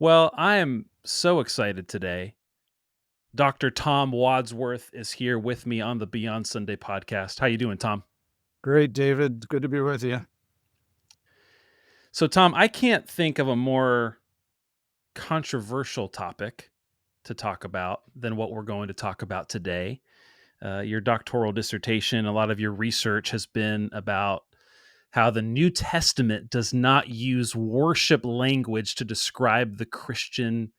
Well, I am so excited today. Dr. Tom Wadsworth is here with me on the Beyond Sunday podcast. How you doing, Tom? Great, David. Good to be with you. So, Tom, I can't think of a more controversial topic to talk about than what we're going to talk about today. Your doctoral dissertation, a lot of your research has been about how the New Testament does not use worship language to describe the Christian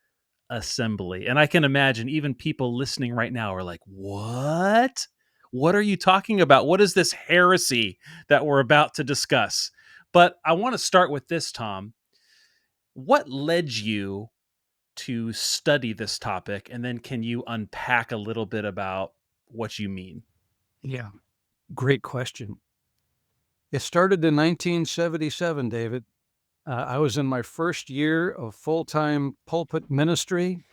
assembly. And I can imagine even people listening right now are like, "What? What are you talking about? What is this heresy that we're about to discuss?" But I want to start with this, Tom. What led you to study this topic? And then can you unpack a little bit about what you mean? Yeah, great question. It started in 1977, David. I was in my first year of full-time pulpit ministry,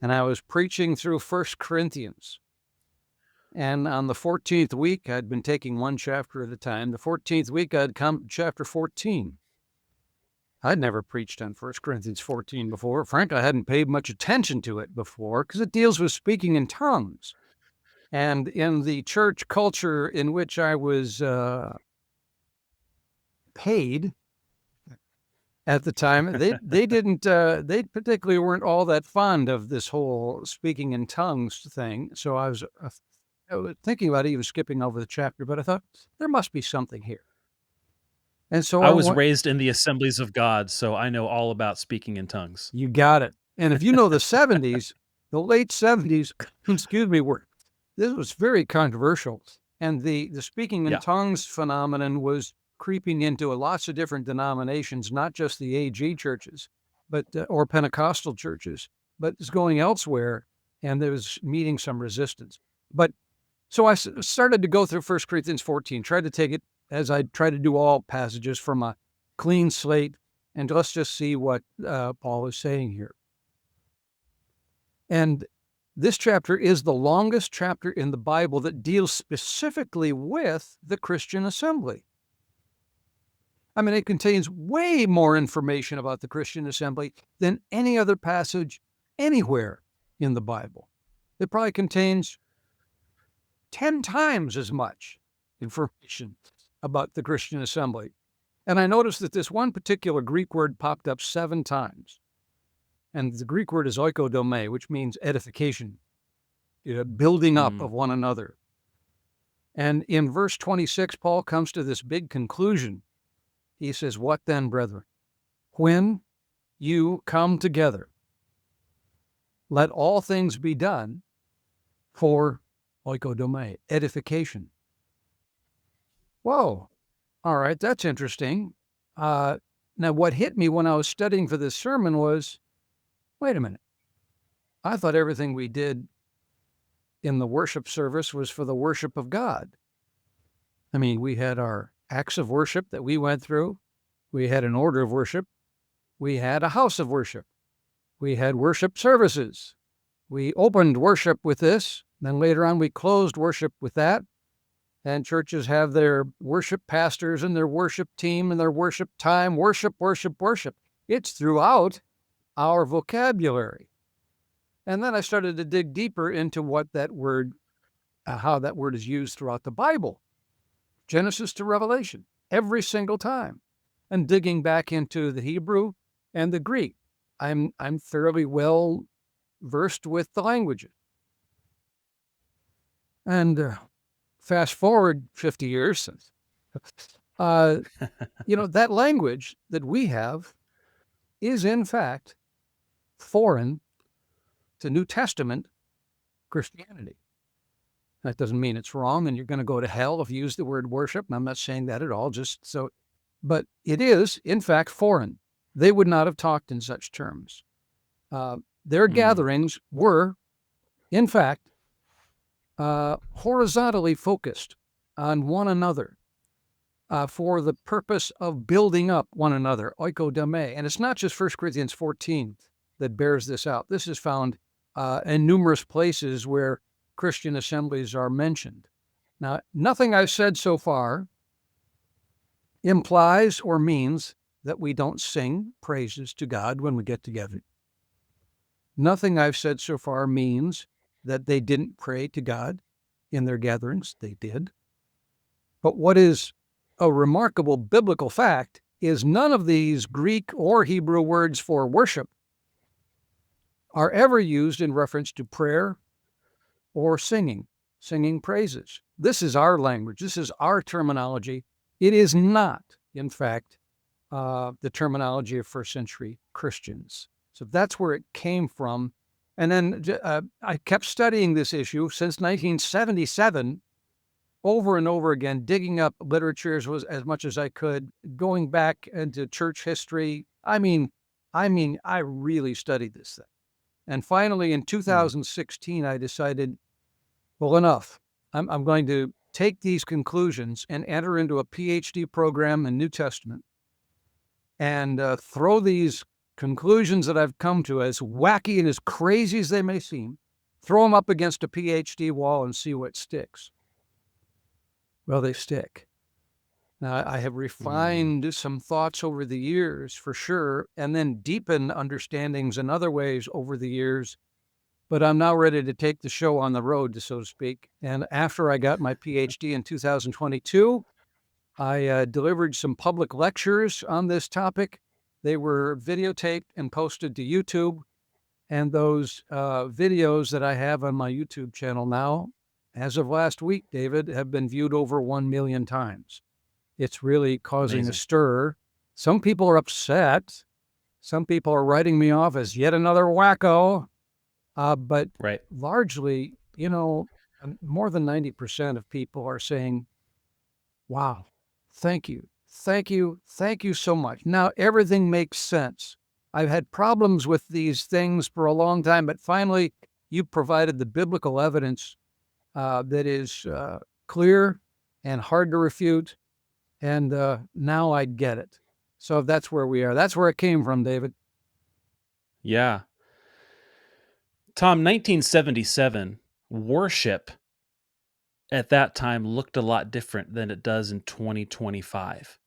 and I was preaching through 1 Corinthians. And on the 14th week, I'd been taking one chapter at a time. The 14th week, I'd come to chapter 14. I'd never preached on 1 Corinthians 14 before. Frankly, I hadn't paid much attention to it before because it deals with speaking in tongues. And in the church culture in which I was paid at the time, they didn't they particularly weren't all that fond of this whole speaking in tongues thing. So I was thinking about even skipping over the chapter, but I thought there must be something here. And so I I was went. raised in the assemblies of God, so I know all about speaking in tongues. You got it. And if you know the 70s, the late 70s, excuse me, this was very controversial. And the speaking in Yeah. tongues phenomenon was creeping into lots of different denominations, not just the AG churches, but or Pentecostal churches, but it's going elsewhere, and there was meeting some resistance. But so I started to go through 1 Corinthians 14, tried to take it as I try to do all passages from a clean slate, and let's just see what Paul is saying here. And this chapter is the longest chapter in the Bible that deals specifically with the Christian assembly. I mean, it contains way more information about the Christian assembly than any other passage anywhere in the Bible. It probably contains 10 times as much information about the Christian assembly. And I noticed that this one particular Greek word popped up 7 times. And the Greek word is oikodome, which means edification, building up Mm. of one another. And in verse 26, Paul comes to this big conclusion. He says, "What then, brethren? When you come together, let all things be done for oikodome, edification." Whoa, all right, that's interesting. Now, what hit me when I was studying for this sermon was, wait a minute. I thought everything we did in the worship service was for the worship of God. I mean, we had our acts of worship that we went through. We had an order of worship. We had a house of worship. We had worship services. We opened worship with this. Then later on, we closed worship with that. And churches have their worship pastors and their worship team and their worship time. Worship, worship, worship. It's throughout our vocabulary. And then I started to dig deeper into what that word, how that word is used throughout the Bible, Genesis to Revelation, every single time, and digging back into the Hebrew and the Greek. I'm fairly well versed with the languages. And fast forward 50 years since, that language that we have is in fact foreign to New Testament Christianity. That doesn't mean it's wrong and you're going to go to hell if you use the word worship. I'm not saying that at all, but it is, in fact, foreign. They would not have talked in such terms. Their gatherings were, in fact, horizontally focused on one another for the purpose of building up one another, oikodome. And it's not just 1 Corinthians 14 that bears this out. This is found in numerous places where Christian assemblies are mentioned. Now, nothing I've said so far implies or means that we don't sing praises to God when we get together. Nothing I've said so far means that they didn't pray to God in their gatherings. They did. But what is a remarkable biblical fact is none of these Greek or Hebrew words for worship are ever used in reference to prayer or singing praises. This is our language. This is our terminology. It is not, in fact, the terminology of first century Christians. So that's where it came from. And then I kept studying this issue since 1977, over and over again, digging up literature as much as I could, going back into church history. I really studied this thing. And finally, in Hmm. 2016, I decided, well, enough. I'm going to take these conclusions and enter into a PhD program in New Testament and throw these conclusions that I've come to, as wacky and as crazy as they may seem, throw them up against a PhD wall and see what sticks. Well, they stick. Now, I have Mm. refined some thoughts over the years, for sure, and then deepened understandings in other ways over the years. But I'm now ready to take the show on the road, so to speak. And after I got my PhD in 2022, I delivered some public lectures on this topic. They were videotaped and posted to YouTube. And those videos that I have on my YouTube channel now, as of last week, David, have been viewed over 1 million times. It's really causing a Amazing. stir. Some people are upset. Some people are writing me off as yet another wacko. But Right. largely, more than 90% of people are saying, wow, thank you. Thank you. Thank you so much. Now everything makes sense. I've had problems with these things for a long time, but finally, you provided the biblical evidence that is clear and hard to refute. And now I get it. So that's where we are. That's where it came from, David. Yeah. Tom, 1977, worship at that time looked a lot different than it does in 2025.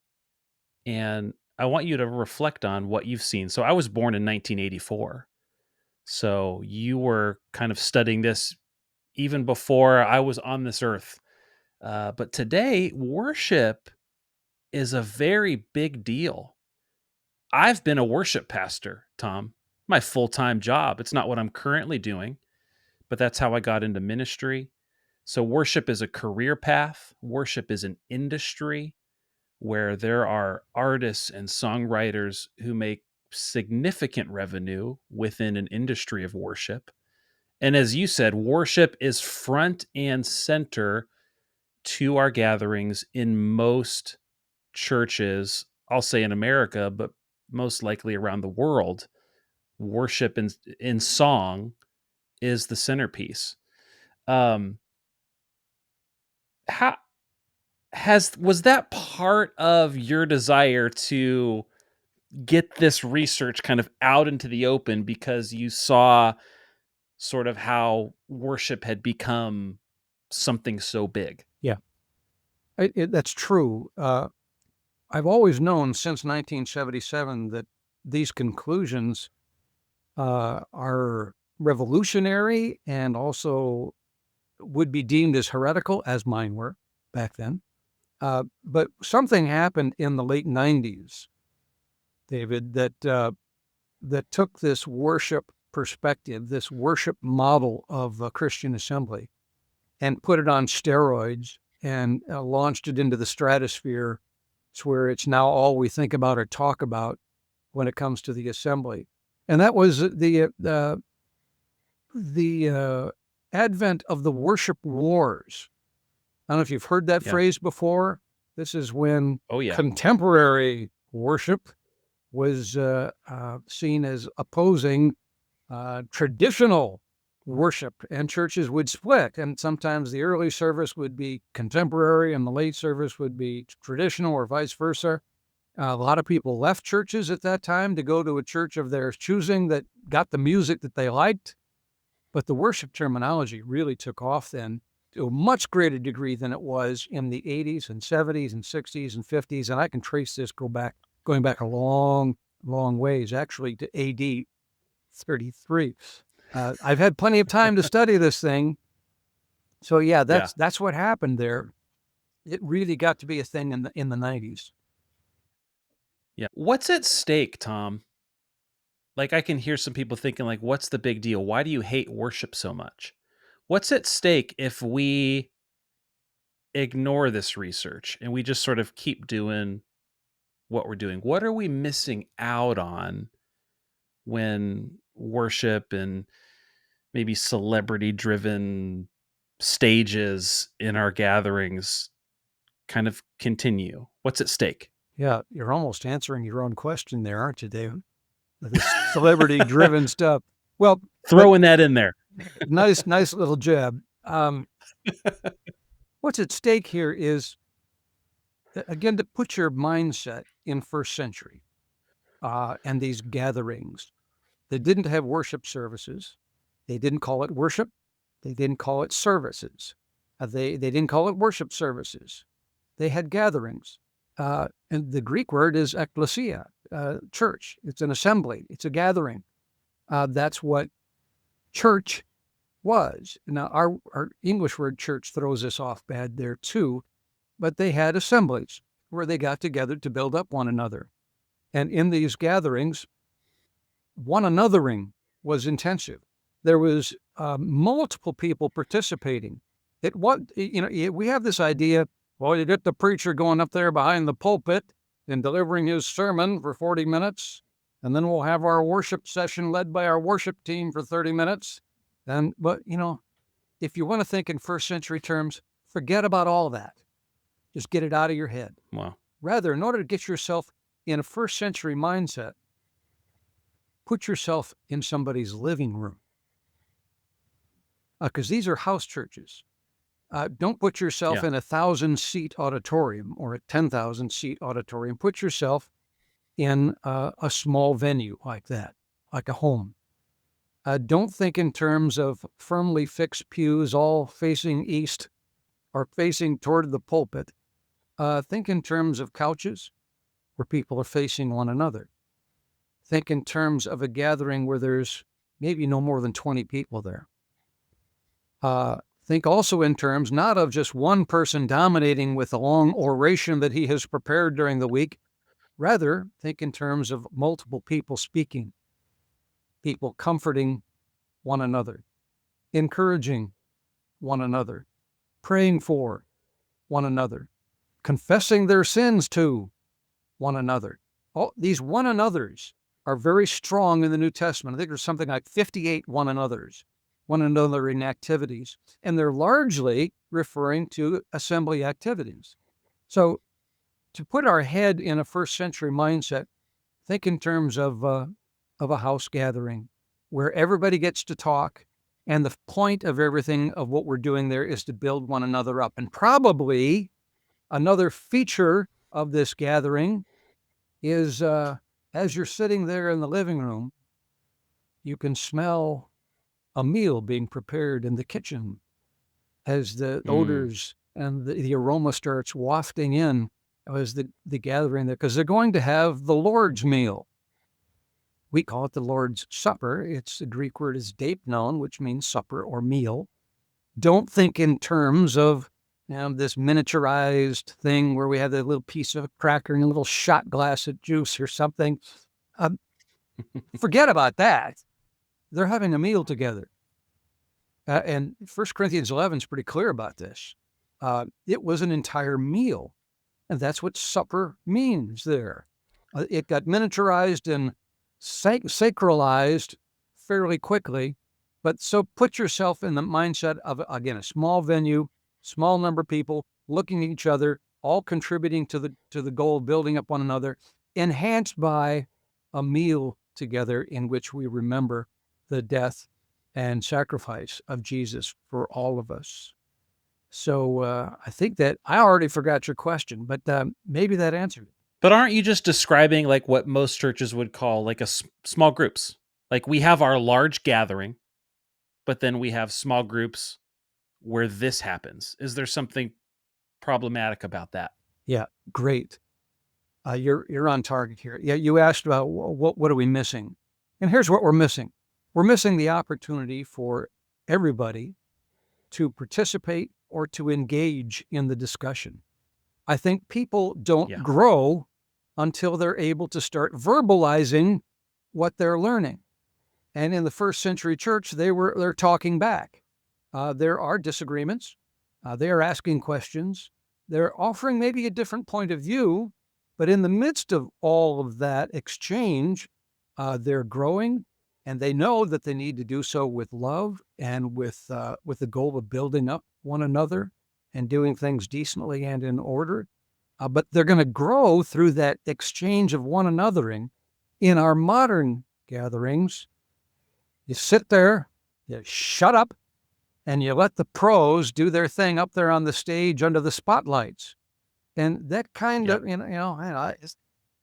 And I want you to reflect on what you've seen. So I was born in 1984. So you were kind of studying this even before I was on this earth. But today, worship is a very big deal. I've been a worship pastor, Tom, my full time job. It's not what I'm currently doing, but that's how I got into ministry. So, worship is a career path, worship is an industry where there are artists and songwriters who make significant revenue within an industry of worship. And as you said, worship is front and center to our gatherings in most churches, I'll say in America, but most likely around the world. Worship in song is the centerpiece. Um, how has was that part of your desire to get this research kind of out into the open because you saw sort of how worship had become something so big? Yeah, that's true. I've always known since 1977 that these conclusions are revolutionary and also would be deemed as heretical, as mine were back then. But something happened in the late 90s, David, that took this worship perspective, this worship model of a Christian assembly, and put it on steroids and launched it into the stratosphere. It's where it's now all we think about or talk about when it comes to the assembly. And that was the advent of the worship wars. I don't know if you've heard that Yeah. phrase before. This is when Oh yeah. contemporary worship was seen as opposing traditional worship, and churches would split. And sometimes the early service would be contemporary and the late service would be traditional, or vice versa. A lot of people left churches at that time to go to a church of their choosing that got the music that they liked. But the worship terminology really took off then to a much greater degree than it was in the 80s and 70s and 60s and 50s. And I can trace this, going back a long, long ways, actually to AD 33. I've had plenty of time to study this thing. So yeah, Yeah. that's what happened there. It really got to be a thing in the 90s. Yeah. What's at stake, Tom? Like, I can hear some people thinking, like, what's the big deal? Why do you hate worship so much? What's at stake if we ignore this research and we just sort of keep doing what we're doing? What are we missing out on when worship and maybe celebrity driven stages in our gatherings kind of continue? What's at stake? Yeah, you're almost answering your own question there, aren't you, Dave? This celebrity-driven stuff. Well, but Throwing that in there. nice little jab. What's at stake here is, again, to put your mindset in first century and these gatherings. They didn't have worship services. They didn't call it worship. They didn't call it services. They didn't call it worship services. They had gatherings. And the Greek word is ekklesia, church. It's an assembly. It's a gathering. That's what church was. Now, our English word church throws us off bad there too, but they had assemblies where they got together to build up one another. And in these gatherings, one anothering was intensive. There was multiple people participating. We have this idea, well, you get the preacher going up there behind the pulpit and delivering his sermon for 40 minutes, and then we'll have our worship session led by our worship team for 30 minutes. But if you want to think in first century terms, forget about all that. Just get it out of your head. Wow. Rather, in order to get yourself in a first century mindset, put yourself in somebody's living room. Because these are house churches. Don't put yourself Yeah. in a 1,000-seat auditorium or a 10,000-seat auditorium. Put yourself in a small venue like that, like a home. Don't think in terms of firmly fixed pews all facing east or facing toward the pulpit. Think in terms of couches where people are facing one another. Think in terms of a gathering where there's maybe no more than 20 people there. Think also in terms not of just one person dominating with a long oration that he has prepared during the week. Rather, think in terms of multiple people speaking, people comforting one another, encouraging one another, praying for one another, confessing their sins to one another. All these one another's are very strong in the New Testament. I think there's something like 58 one another's, one another in activities, and they're largely referring to assembly activities. So to put our head in a first century mindset, think in terms of a house gathering where everybody gets to talk, and the point of everything of what we're doing there is to build one another up. And probably another feature of this gathering is as you're sitting there in the living room, you can smell a meal being prepared in the kitchen as the Mm. odors and the aroma starts wafting in as the gathering there, because they're going to have the Lord's meal. We call it the Lord's Supper. It's the Greek word is deipnon, which means supper or meal. Don't think in terms of this miniaturized thing where we have a little piece of cracker and a little shot glass of juice or something. Forget about that. They're having a meal together. And 1 Corinthians 11 is pretty clear about this. It was an entire meal. And that's what supper means there. It got miniaturized and sacralized fairly quickly. But so put yourself in the mindset of, again, a small venue, small number of people looking at each other, all contributing to the goal of building up one another, enhanced by a meal together in which we remember the death and sacrifice of Jesus for all of us. So I think that I already forgot your question, but maybe that answered it. But aren't you just describing like what most churches would call like small groups? Like we have our large gathering, but then we have small groups where this happens. Is there something problematic about that? Yeah, great. You're on target here. Yeah, you asked about what are we missing, and here's what we're missing. We're missing the opportunity for everybody to participate or to engage in the discussion. I think people don't Yeah. grow until they're able to start verbalizing what they're learning. And in the first century church, they're talking back. There are disagreements. They are asking questions. They're offering maybe a different point of view, but in the midst of all of that exchange, they're growing, and they know that they need to do so with love and with the goal of building up one another and doing things decently and in order. But they're going to grow through that exchange of one anothering. In our modern gatherings, you sit there, you shut up, and you let the pros do their thing up there on the stage under the spotlights. And that kind Yep. of,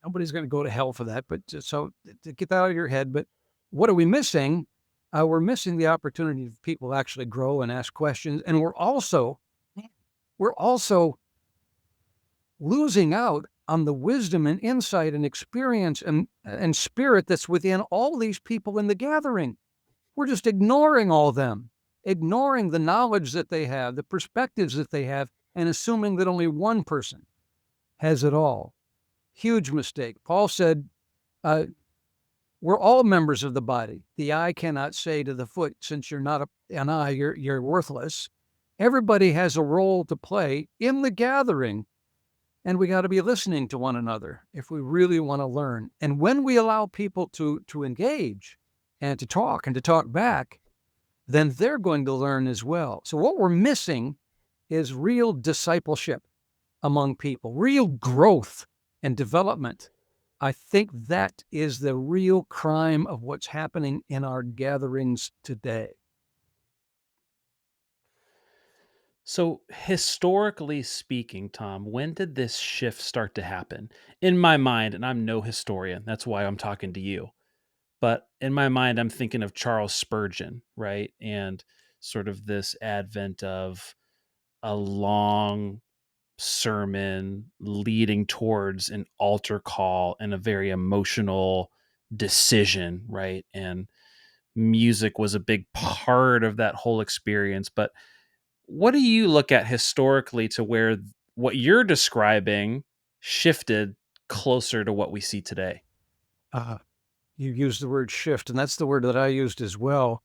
nobody's going to go to hell for that. But so to get that out of your head. But what are we missing? We're missing the opportunity for people to actually grow and ask questions. And we're also losing out on the wisdom and insight and experience and spirit that's within all these people in the gathering. We're just ignoring all of them, ignoring the knowledge that they have, the perspectives that they have, and assuming that only one person has it all. Huge mistake. Paul said, we're all members of the body. The eye cannot say to the foot, since you're not an eye, you're worthless. Everybody has a role to play in the gathering, and we got to be listening to one another if we really want to learn. And when we allow people to engage and to talk back, then they're going to learn as well. So what we're missing is real discipleship among people, real growth and development. I think that is the real crime of what's happening in our gatherings today. So, historically speaking, Tom, when did this shift start to happen? In my mind, and I'm no historian, that's why I'm talking to you. But in my mind, I'm thinking of Charles Spurgeon, right? And sort of this advent of a long sermon leading towards an altar call and a very emotional decision, right? And music was a big part of that whole experience. But what do you look at historically to where what you're describing shifted closer to what we see today? Uh, you used the word shift, and that's the word that I used as well.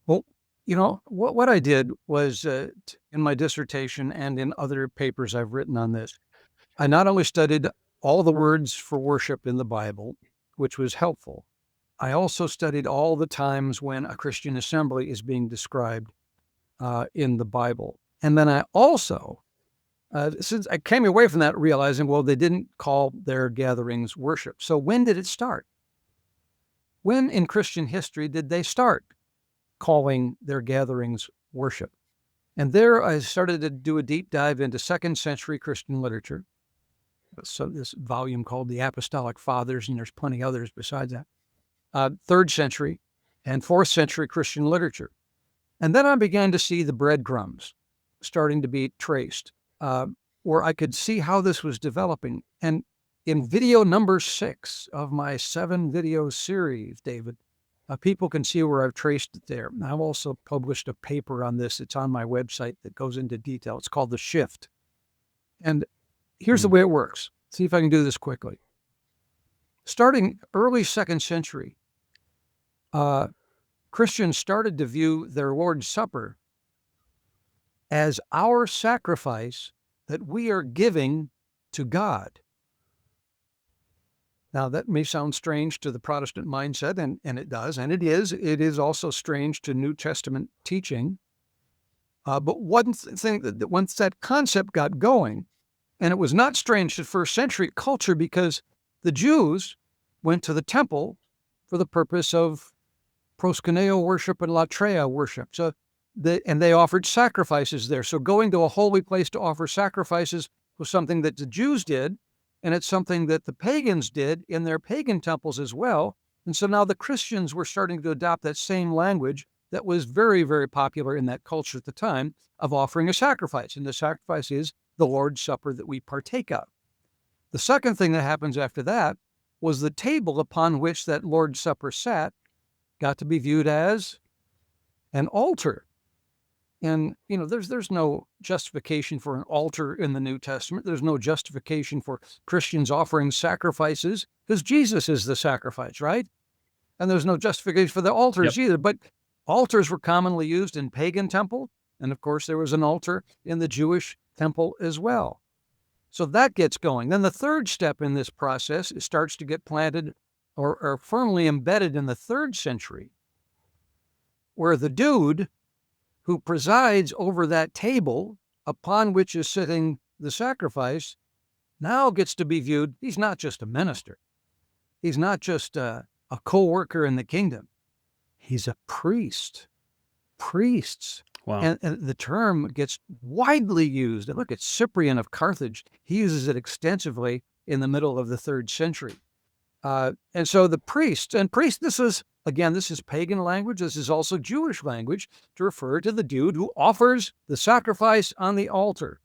Well, what I did was in my dissertation and in other papers I've written on this, I not only studied all the words for worship in the Bible, which was helpful, I also studied all the times when a Christian assembly is being described in the Bible. And then I also, since I came away from that realizing, well, they didn't call their gatherings worship. So when did it start? When in Christian history did they start calling their gatherings worship? And there I started to do a deep dive into second century Christian literature. So this volume called The Apostolic Fathers, and there's plenty others besides that. Third century and fourth century Christian literature. And then I began to see the breadcrumbs starting to be traced, where I could see how this was developing. And in video number 6 of my 7 video series, David, people can see where I've traced it there. I've also published a paper on this. It's on my website that goes into detail. It's called The Shift. And here's the Mm. way it works. See if I can do this quickly. Starting early second century, Christians started to view their Lord's Supper as our sacrifice that we are giving to God. Now, that may sound strange to the Protestant mindset, and it does, and it is. It is also strange to New Testament teaching. But one thing that once that concept got going, and it was not strange to first century culture because the Jews went to the temple for the purpose of proskuneo worship and latreia worship. So, they offered sacrifices there. So going to a holy place to offer sacrifices was something that the Jews did, and it's something that the pagans did in their pagan temples as well. And so now the Christians were starting to adopt that same language that was very, very popular in that culture at the time of offering a sacrifice. And the sacrifice is the Lord's Supper that we partake of. The second thing that happens after that was the table upon which that Lord's Supper sat got to be viewed as an altar. And, there's no justification for an altar in the New Testament. There's no justification for Christians offering sacrifices because Jesus is the sacrifice, right? And there's no justification for the altars Yep. either. But altars were commonly used in pagan temple. And of course, there was an altar in the Jewish temple as well. So that gets going. Then the third step in this process starts to get planted or firmly embedded in the 3rd century, where the dude who presides over that table upon which is sitting the sacrifice now gets to be viewed. He's not just a minister. He's not just a co-worker in the kingdom. He's a priest. Priests. Wow. And the term gets widely used. And look at Cyprian of Carthage. He uses it extensively in the middle of the 3rd century. And so the priest, this is pagan language. This is also Jewish language to refer to the dude who offers the sacrifice on the altar.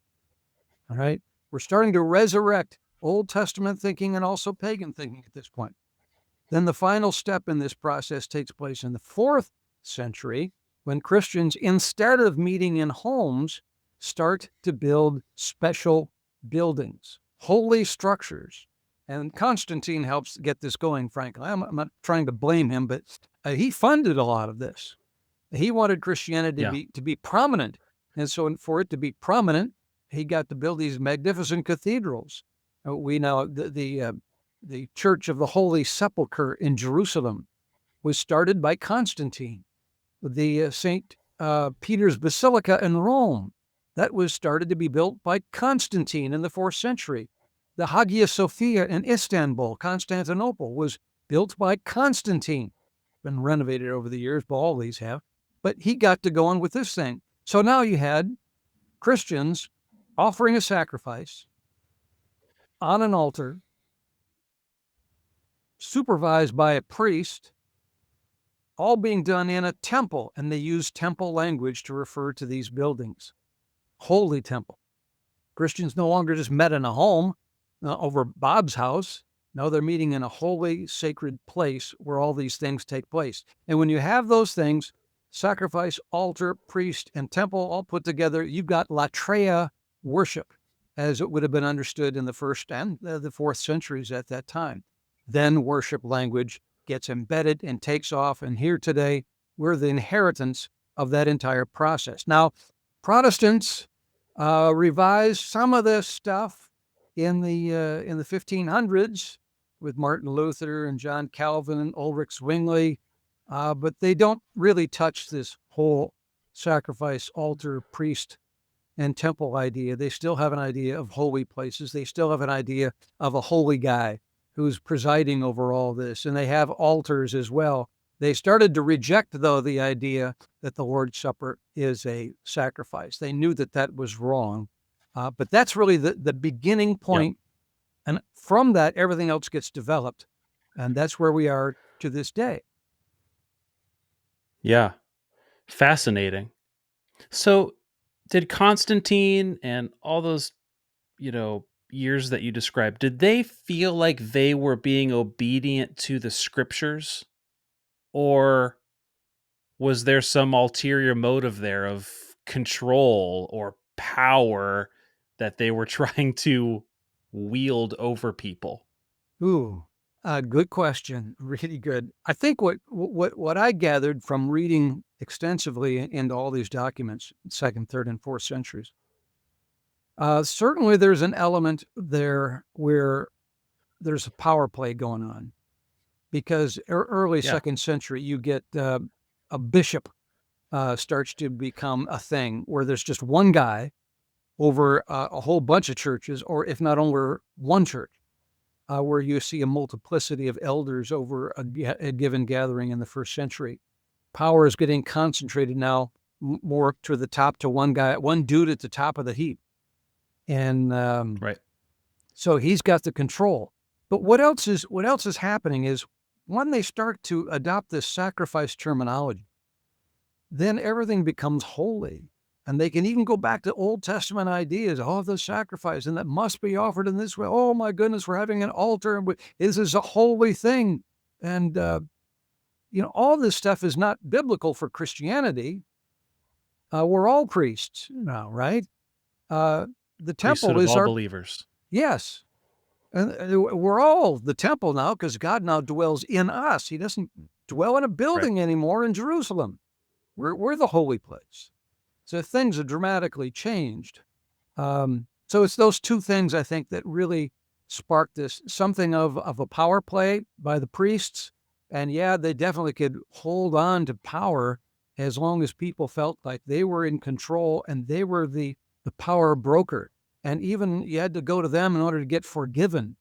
All right. We're starting to resurrect Old Testament thinking and also pagan thinking at this point. Then the final step in this process takes place in the 4th century when Christians, instead of meeting in homes, start to build special buildings, holy structures. And Constantine helps get this going, frankly. I'm not trying to blame him, but he funded a lot of this. He wanted Christianity to be prominent. And so for it to be prominent, he got to build these magnificent cathedrals. We know the Church of the Holy Sepulchre in Jerusalem was started by Constantine. The St. Peter's Basilica in Rome, that was started to be built by Constantine in the 4th century. The Hagia Sophia in Istanbul, Constantinople, was built by Constantine. Been renovated over the years, but all these have. But he got to go on with this thing. So now you had Christians offering a sacrifice on an altar, supervised by a priest, all being done in a temple. And they use temple language to refer to these buildings. Holy temple. Christians no longer just met in a home over Bob's house. No, they're meeting in a holy, sacred place where all these things take place. And when you have those things, sacrifice, altar, priest, and temple all put together, you've got latreia worship, as it would have been understood in the 1st and the 4th centuries at that time. Then worship language gets embedded and takes off. And here today, we're the inheritance of that entire process. Now, Protestants revised some of this stuff in the 1500s with Martin Luther and John Calvin and Ulrich Zwingli, but they don't really touch this whole sacrifice, altar, priest, and temple idea. They still have an idea of holy places. They still have an idea of a holy guy who's presiding over all this, and they have altars as well. They started to reject, though, the idea that the Lord's Supper is a sacrifice. They knew that that was wrong. But that's really the beginning point. And from that, everything else gets developed. And that's where we are to this day. Yeah. Fascinating. So did Constantine and all those, years that you described, did they feel like they were being obedient to the scriptures? Or was there some ulterior motive there of control or power that they were trying to wield over people? Ooh, good question. Really good. I think what I gathered from reading extensively into all these documents, 2nd, 3rd, and 4th centuries, certainly there's an element there where there's a power play going on. Because early 2nd century, you get a bishop starts to become a thing where there's just one guy over a whole bunch of churches, or if not over one church, where you see a multiplicity of elders over a given gathering in the 1st century. Power is getting concentrated now more to the top, to one guy, one dude at the top of the heap. And Right. so he's got the control. But what else is happening is when they start to adopt this sacrifice terminology, then everything becomes holy. And they can even go back to Old Testament ideas. Oh, the sacrifice, and that must be offered in this way. Oh my goodness, we're having an altar, and this is a holy thing. And all this stuff is not biblical for Christianity. We're all priests now, right? Uh, the Priesthood temple of is all our believers. yes, and we're all the temple now because God now dwells in us. He doesn't dwell in a Right. building anymore in Jerusalem. We're the holy place. So things have dramatically changed. So it's those two things I think that really sparked this something of a power play by the priests. And yeah, they definitely could hold on to power as long as people felt like they were in control and they were the power broker. And even you had to go to them in order to get forgiven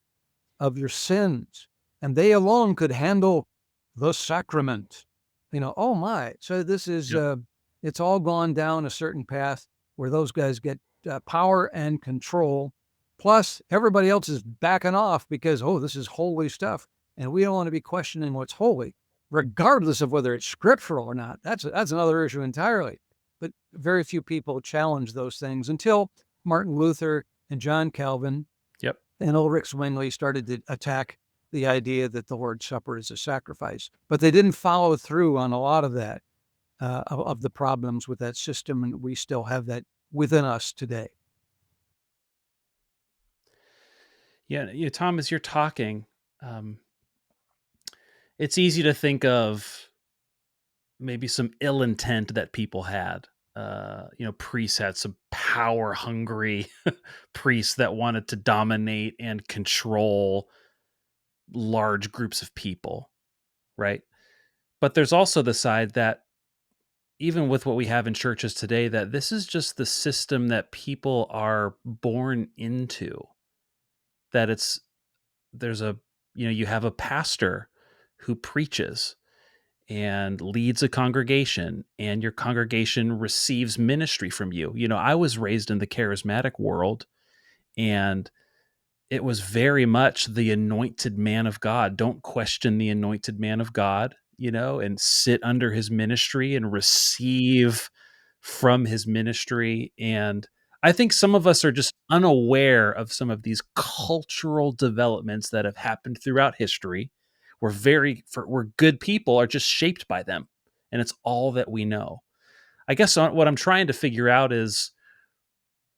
of your sins. And they alone could handle the sacrament. Oh my. So this is, Yep. it's all gone down a certain path where those guys get power and control. Plus, everybody else is backing off because, oh, this is holy stuff. And we don't want to be questioning what's holy, regardless of whether it's scriptural or not. That's another issue entirely. But very few people challenge those things until Martin Luther and John Calvin Yep. and Ulrich Zwingli started to attack the idea that the Lord's Supper is a sacrifice. But they didn't follow through on a lot of that, of the problems with that system, and we still have that within us today. Yeah. Tom, as you're talking, um, it's easy to think of maybe some ill intent that people had. Priests had some power hungry priests that wanted to dominate and control large groups of people, right? But there's also the side that even with what we have in churches today, that this is just the system that people are born into. That there's a, you have a pastor who preaches and leads a congregation, and your congregation receives ministry from you. I was raised in the charismatic world, and it was very much the anointed man of God. Don't question the anointed man of God, and sit under his ministry and receive from his ministry. And I think some of us are just unaware of some of these cultural developments that have happened throughout history. We're good people are just shaped by them, and it's all that we know. I guess what I'm trying to figure out is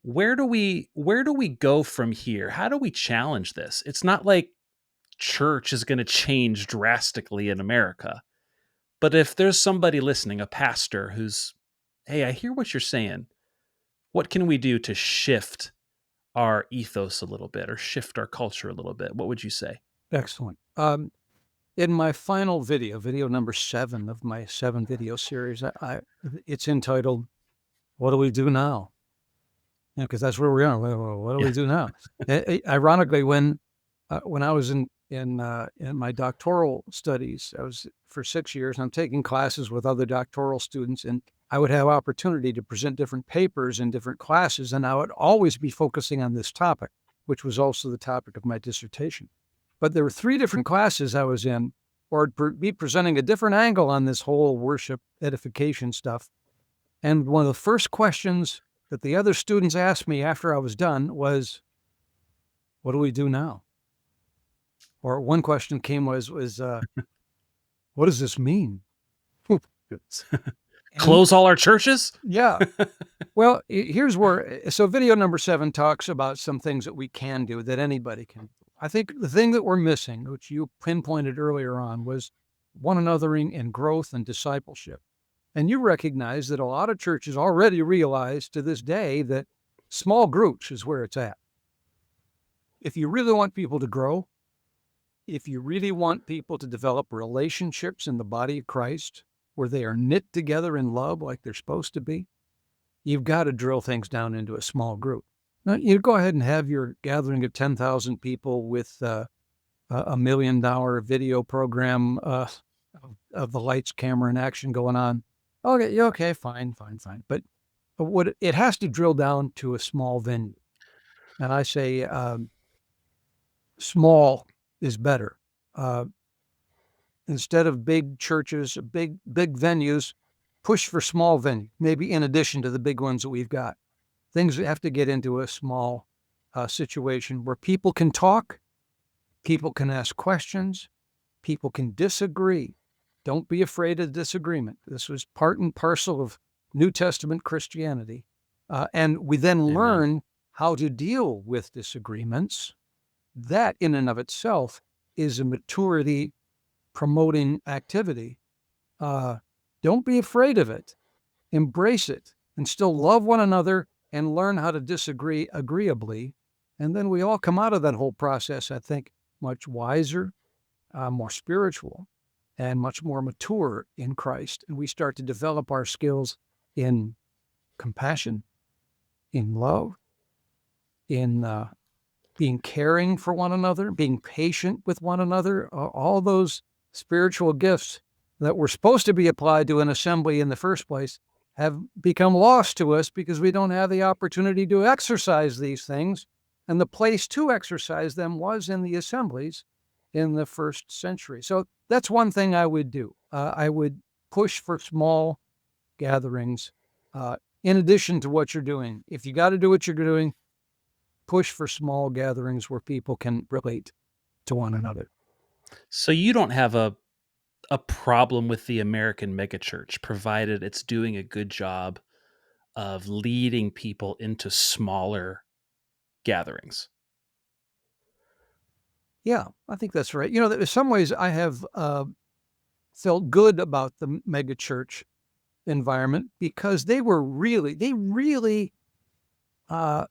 where do we go from here? How do we challenge this? It's not like church is going to change drastically in America. But if there's somebody listening, a pastor who's, hey, I hear what you're saying. What can we do to shift our ethos a little bit or shift our culture a little bit? What would you say? Excellent. In my final video number 7 of my 7 video series, it's entitled "What Do We Do Now?" Because that's where we are. What do Yeah. we do now? Ironically, when I was in my doctoral studies, I was for 6 years, and I'm taking classes with other doctoral students, and I would have opportunity to present different papers in different classes, and I would always be focusing on this topic, which was also the topic of my dissertation. But there were 3 different classes I was in, or I'd be presenting a different angle on this whole worship edification stuff. And one of the first questions that the other students asked me after I was done was, "What do we do now?" Or one question came was, "What does this mean?" And Close all our churches? yeah, well, here's where, so video number 7 talks about some things that we can do that anybody can do. I think the thing that we're missing, which you pinpointed earlier on, was one anothering and growth and discipleship. And you recognize that a lot of churches already realize to this day that small groups is where it's at. If you really want people to grow, if you really want people to develop relationships in the body of Christ where they are knit together in love like they're supposed to be, you've got to drill things down into a small group. Now, you go ahead and have your gathering of 10,000 people with a $1 million video program of the lights, camera, and action going on. Okay, yeah, okay, fine. But what it has to drill down to a small venue. And I say small is better. Uh, Instead of big churches, big venues, push for small venue, maybe in addition to the big ones that we've got. Things have to get into a small situation where people can talk, people can ask questions, people can disagree. Don't be afraid of disagreement. This was part and parcel of New Testament Christianity. And we then Amen. learn how to deal with disagreements. That, in and of itself, is a maturity promoting activity. Don't be afraid of it. Embrace it and still love one another and learn how to disagree agreeably. And then we all come out of that whole process, I think, much wiser, more spiritual, and much more mature in Christ. And we start to develop our skills in compassion, in love, in being caring for one another, being patient with one another, all those spiritual gifts that were supposed to be applied to an assembly in the first place have become lost to us because we don't have the opportunity to exercise these things. And the place to exercise them was in the assemblies in the first century. So that's one thing I would do. I would push for small gatherings in addition to what you're doing. If you got to do what you're doing, push for small gatherings where people can relate to one another. So you don't have a problem with the American megachurch, provided it's doing a good job of leading people into smaller gatherings. Yeah, I think that's right. In some ways, I have felt good about the megachurch environment because they really uh,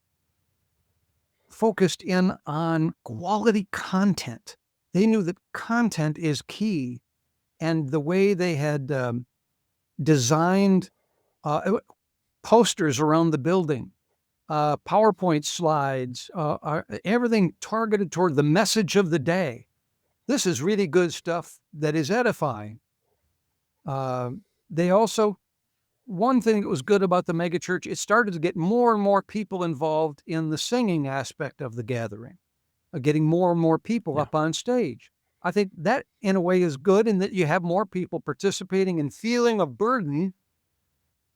focused in on quality content. They knew that content is key, and the way they had designed posters around the building, PowerPoint slides, everything targeted toward the message of the day. This is really good stuff that is edifying. They also, one thing that was good about the megachurch, it started to get more and more people involved in the singing aspect of the gathering, getting more and more people Yeah. up on stage. I think that, in a way, is good in that you have more people participating and feeling a burden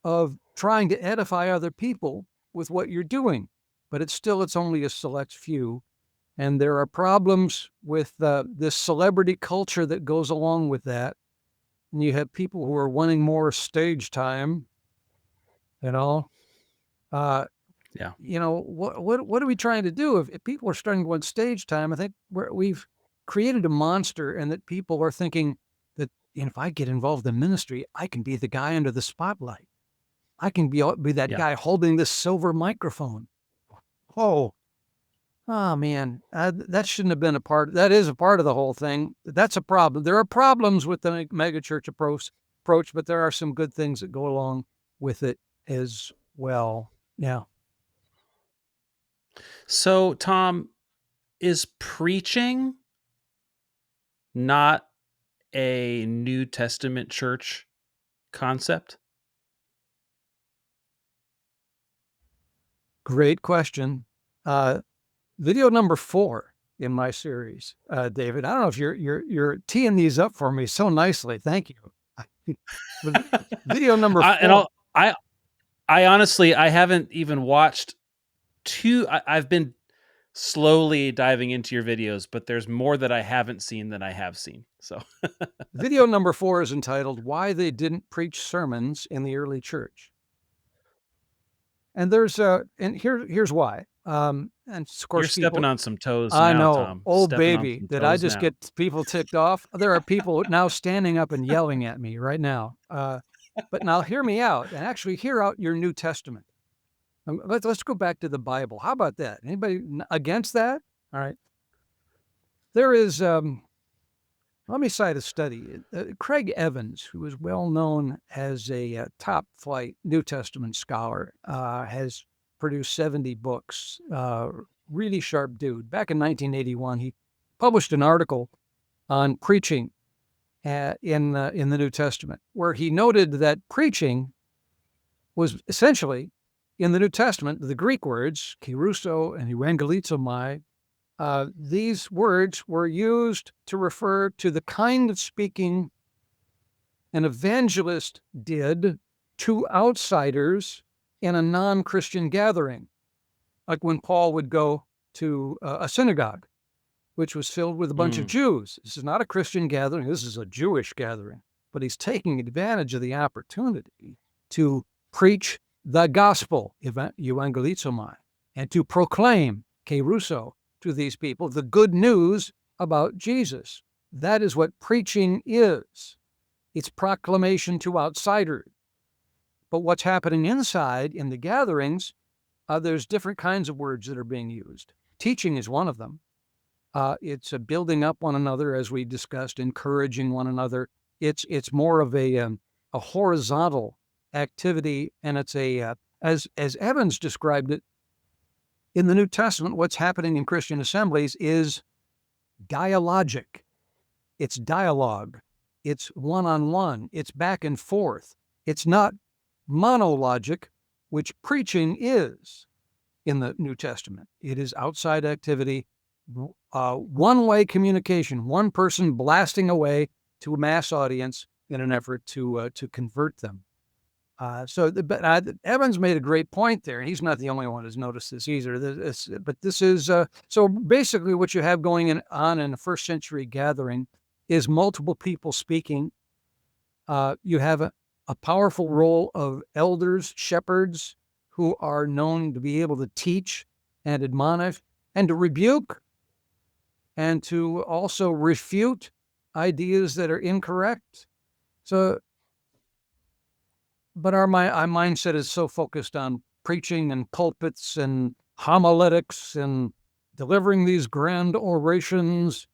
of trying to edify other people with what you're doing. But it's only a select few. And there are problems with this celebrity culture that goes along with that. And you have people who are wanting more stage time, you know. Uh, Yeah. what are we trying to do? If people are starting to want stage time, I think we've created a monster, and that people are thinking that if I get involved in ministry, I can be the guy under the spotlight. I can be that Yeah. guy holding this silver microphone. Oh, oh man, that shouldn't have been a part. That is a part of the whole thing. That's a problem. There are problems with the megachurch approach, but there are some good things that go along with it as well. Yeah. So, Tom, is preaching not a New Testament church concept? Great question. Uh, Video number 4 in my series, David. I don't know if you're teeing these up for me so nicely. Thank you. But video number I, and 4. I'll, I honestly, I haven't even watched two. I've been slowly diving into your videos, but there's more that I haven't seen than I have seen. So, Video number 4 is entitled "Why They Didn't Preach Sermons in the Early Church," and here's why. And of you're course, stepping people. on some toes I now, know, Tom. oh Stepping on baby, some did I toes just now. get people ticked off? There are people now standing up and yelling at me right now. But now hear me out, and actually hear out your New Testament. Let's go back to the Bible. How about that? Anybody against that? All right. There is, let me cite a study. Craig Evans, who is well known as a top flight New Testament scholar, has produced 70 books. Really sharp dude. Back in 1981, he published an article on preaching in the New Testament, where he noted that preaching was essentially, in the New Testament, the Greek words kerusso and euangelizomai. These words were used to refer to the kind of speaking an evangelist did to outsiders in a non-Christian gathering, like when Paul would go to a synagogue, which was filled with a bunch of Mm, Jews. This is not a Christian gathering, this is a Jewish gathering. But he's taking advantage of the opportunity to preach the gospel, euangelizomai, and to proclaim, kerusso, to these people the good news about Jesus. That is what preaching is. It's proclamation to outsiders. But what's happening inside in the gatherings, there's different kinds of words that are being used. Teaching is one of them. It's building up one another, as we discussed, encouraging one another. It's more of a horizontal activity, and it's as Evans described it in the New Testament. What's happening in Christian assemblies is dialogic. It's dialogue. It's one-on-one. It's back and forth. It's not monologic, which preaching is in the New Testament. It is outside activity, one-way communication, one person blasting away to a mass audience in an effort to convert them. Evans made a great point there. He's not the only one who's noticed this either. This is so basically what you have going on in a first century gathering is multiple people speaking. You have a powerful role of elders, shepherds, who are known to be able to teach and admonish and to rebuke and to also refute ideas that are incorrect. So, but our mindset is so focused on preaching and pulpits and homiletics and delivering these grand orations.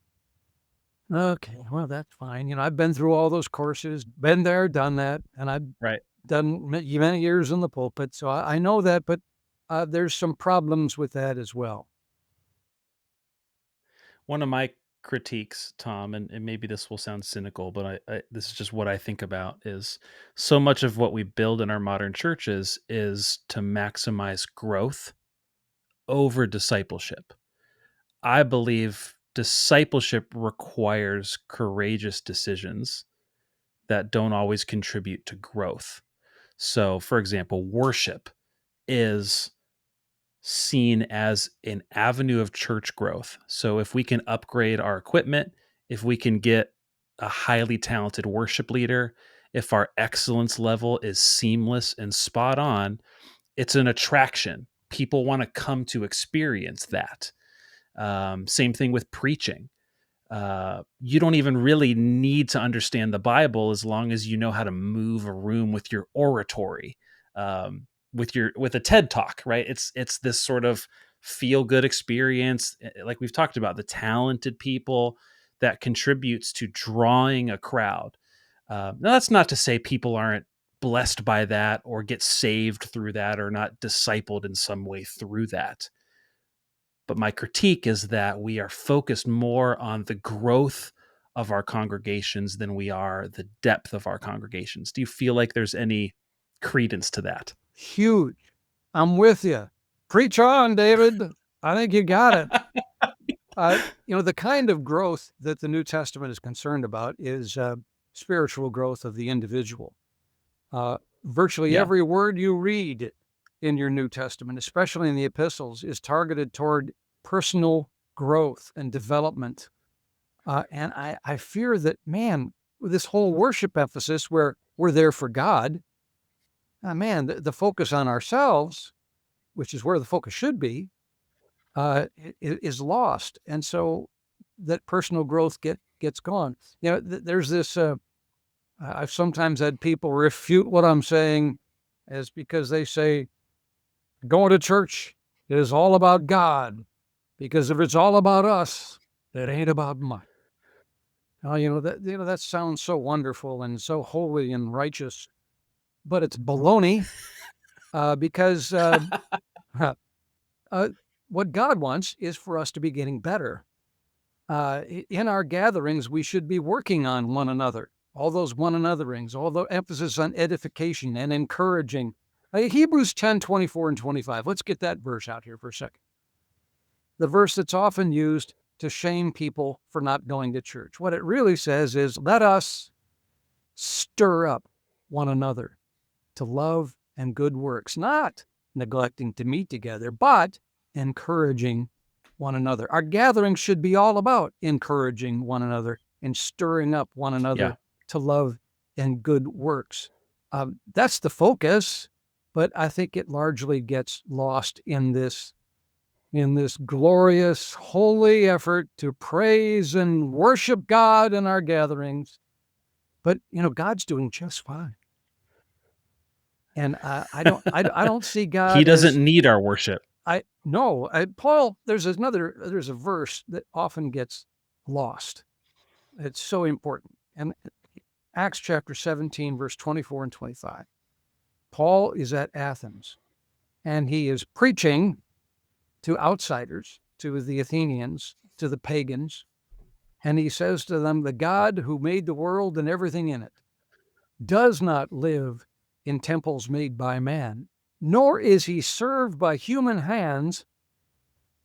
Okay, well, that's fine. You know, I've been through all those courses, been there, done that, and I've right. done many years in the pulpit, so I know that, but there's some problems with that as well. One of my critiques, Tom, and maybe this will sound cynical, but this is just what I think about is so much of what we build in our modern churches is to maximize growth over discipleship. I believe discipleship requires courageous decisions that don't always contribute to growth. So, for example, worship is seen as an avenue of church growth. So if we can upgrade our equipment, if we can get a highly talented worship leader, if our excellence level is seamless and spot on, it's an attraction. People want to come to experience that. Same thing with preaching. You don't even really need to understand the Bible as long as you know how to move a room with your oratory, with a TED talk, right? It's this sort of feel good experience, like we've talked about, the talented people that contributes to drawing a crowd. Now, that's not to say people aren't blessed by that or get saved through that or not discipled in some way through that. But my critique is that we are focused more on the growth of our congregations than we are the depth of our congregations. Do you feel like there's any credence to that? Huge. I'm with you. Preach on, David. I think you got it. The kind of growth that the New Testament is concerned about is spiritual growth of the individual. Virtually Yeah. every word you read in your New Testament, especially in the epistles, is targeted toward personal growth and development. And I fear that, man, with this whole worship emphasis where we're there for God, the focus on ourselves, which is where the focus should be, is lost. And so that personal growth gets gone. There's this, I've sometimes had people refute what I'm saying as because they say, going to church is all about God, because if it's all about us, it ain't about much. That sounds so wonderful and so holy and righteous, but it's baloney, because what God wants is for us to be getting better. In our gatherings, we should be working on one another. All those one anotherings, all the emphasis on edification and encouraging. Hebrews 10, 24 and 25. Let's get that verse out here for a second. The verse that's often used to shame people for not going to church. What it really says is, let us stir up one another to love and good works, not neglecting to meet together, but encouraging one another. Our gatherings should be all about encouraging one another and stirring up one Yeah. another to love and good works. That's the focus, but I think it largely gets lost in this glorious, holy effort to praise and worship God in our gatherings. But God's doing just fine, and I don't see He God doesn't as need our worship. I no I, Paul. There's a verse that often gets lost. It's so important, and Acts chapter 17, verse 24 and 25. Paul is at Athens, and he is preaching to outsiders, to the Athenians, to the pagans, and he says to them, the God who made the world and everything in it does not live in temples made by man, nor is he served by human hands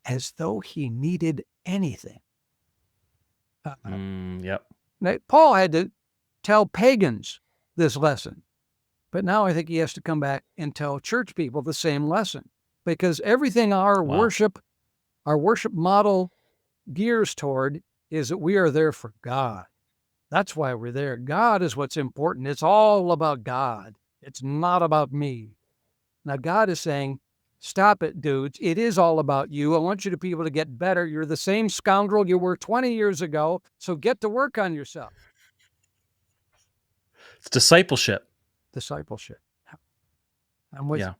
as though he needed anything. Yep. Now, Paul had to tell pagans this lesson, but now I think he has to come back and tell church people the same lesson, because everything our Wow. worship model gears toward is that we are there for God. That's why we're there. God is what's important. It's all about God. It's not about me. Now, God is saying, stop it, dudes. It is all about you. I want you to be able to get better. You're the same scoundrel you were 20 years ago, so get to work on yourself. It's discipleship. Discipleship. I'm with Yeah.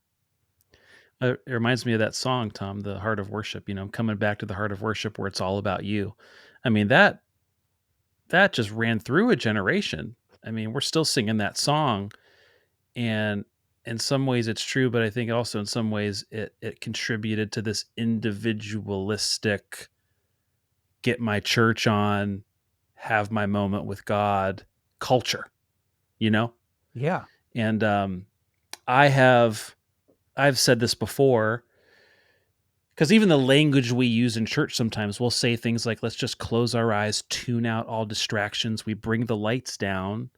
It reminds me of that song, Tom, "The Heart of Worship," coming back to the heart of worship where it's all about you. I mean, that just ran through a generation. I mean, we're still singing that song, and in some ways it's true, but I think also in some ways it contributed to this individualistic, get my church on, have my moment with God culture, you know? Yeah. And I have I've said this before, because even the language we use in church sometimes we'll say things like, let's just close our eyes, tune out all distractions, we bring the lights down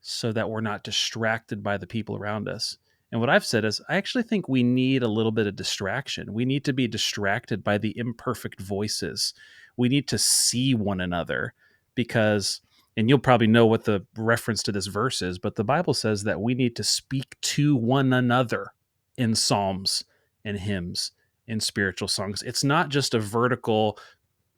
so that we're not distracted by the people around us. And what I've said is, I actually think we need a little bit of distraction. We need to be distracted by the imperfect voices. We need to see one another because, and you'll probably know what the reference to this verse is, but the Bible says that we need to speak to one another in psalms and hymns and spiritual songs. It's not just a vertical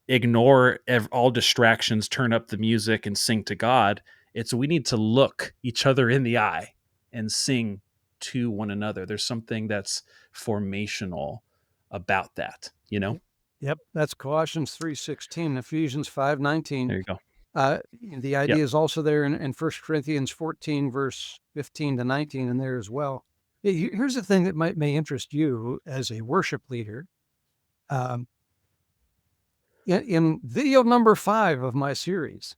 ignore all distractions, turn up the music and sing to God. It's we need to look each other in the eye and sing to one another. There's something that's formational about that, you know? Yep. That's Colossians 3:16, Ephesians 5:19. There you go. The idea Yep. is also there in 1 Corinthians 14, verse 15 to 19, in there as well. Here's the thing that may interest you as a worship leader. Um, in video number 5 of my series,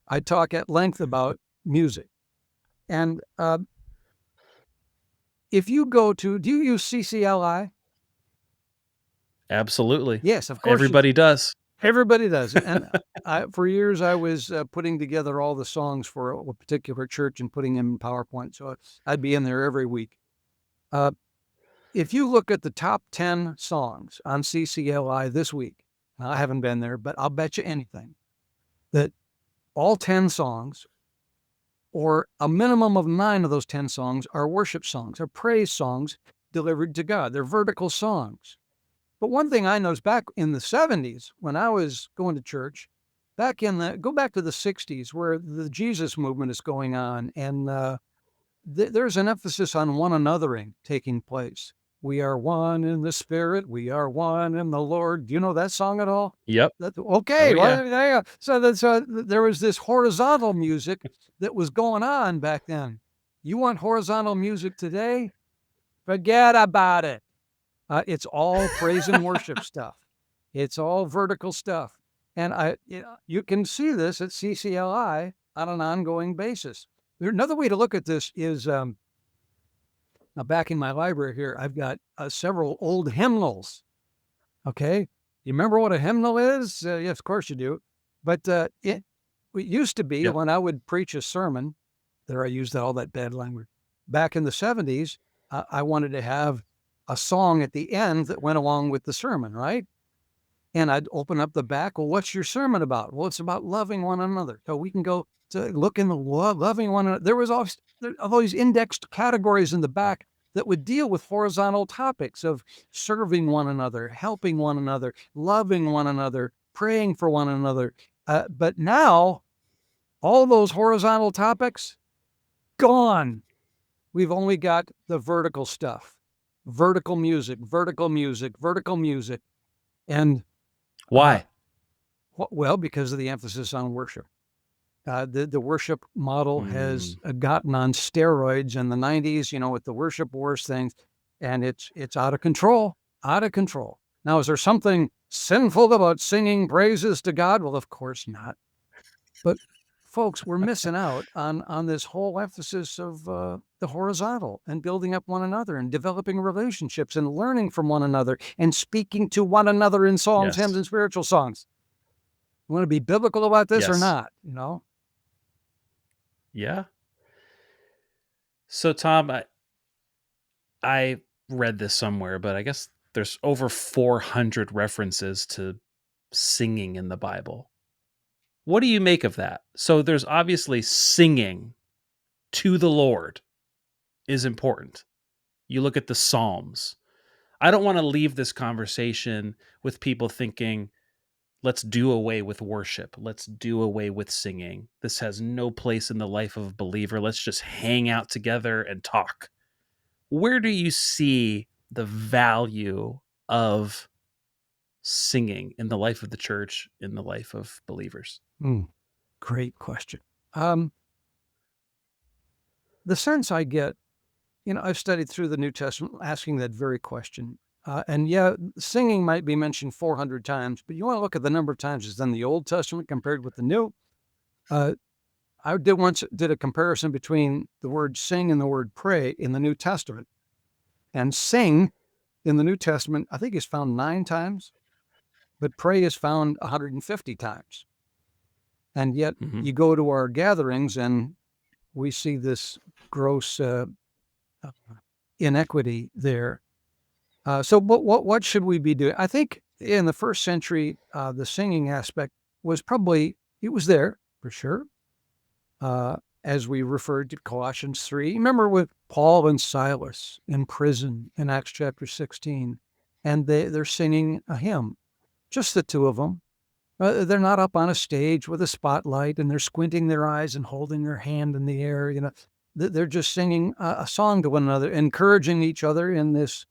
I talk at length about music. And if you go to, do you use CCLI? Absolutely. Yes, of course you do. Everybody does. Everybody does. And for years, I was putting together all the songs for a particular church and putting them in PowerPoint. So I'd be in there every week. Uh, if you look at the top 10 songs on CCLI this week, now, I haven't been there, but I'll bet you anything that all 10 songs, or a minimum of 9 of those 10 songs, are worship songs, are praise songs delivered to God. They're vertical songs. But one thing I noticed back in the 70s when I was going to church, go back to the 60s where the Jesus movement is going on, and there's an emphasis on one anothering taking place. We are one in the Spirit. We are one in the Lord. Do you know that song at all? Yep. Oh Okay. yeah. Well, yeah. So there was this horizontal music that was going on back then. You want horizontal music today? Forget about it. It's all praise and worship stuff. It's all vertical stuff. And you can see this at CCLI on an ongoing basis. Another way to look at this is now back in my library here, I've got several old hymnals. Okay. You remember what a hymnal is? Yes, of course you do. But it used to be Yep. when I would preach a sermon, there I used all that bad language. back in the 70s, I wanted to have a song at the end that went along with the sermon, right? And I'd open up the back. Well, what's your sermon about? Well, it's about loving one another. So we can go to look in the loving one another. There was all these indexed categories in the back that would deal with horizontal topics of serving one another, helping one another, loving one another, praying for one another. But now, all those horizontal topics gone. We've only got the vertical stuff, vertical music, vertical music, vertical music, and uh, Why? well, because of the emphasis on worship. The worship model has Mm, gotten on steroids in the 90s, with the worship wars things, and it's out of control, out of control. Now, is there something sinful about singing praises to God? Well, of course not. But folks, we're missing out on this whole emphasis of the horizontal and building up one another and developing relationships and learning from one another and speaking to one another in songs, hymns, yes. and spiritual songs. You want to be biblical about this or Yes. not? Yeah. So Tom, I read this somewhere, but I guess there's over 400 references to singing in the Bible. What do you make of that? So there's obviously singing to the Lord is important. You look at the Psalms. I don't want to leave this conversation with people thinking, let's do away with worship. Let's do away with singing. This has no place in the life of a believer. Let's just hang out together and talk. Where do you see the value of singing in the life of the church, in the life of believers? Mm, great question. Um, the sense I get, I've studied through the New Testament asking that very question. And yeah, singing might be mentioned 400 times, but you want to look at the number of times it's in the Old Testament compared with the New. Uh, I did a comparison between the word sing and the word pray in the New Testament. And sing in the New Testament, I think, is found 9 times, but pray is found 150 times. And yet Mm-hmm. you go to our gatherings and we see this gross uh, inequity there. So what should we be doing? I think in the first century, the singing aspect was probably, it was there for sure. As we referred to Colossians 3. Remember with Paul and Silas in prison in Acts chapter 16, and they're singing a hymn, just the two of them. They're not up on a stage with a spotlight and they're squinting their eyes and holding their hand in the air. They're just singing a song to one another, encouraging each other in this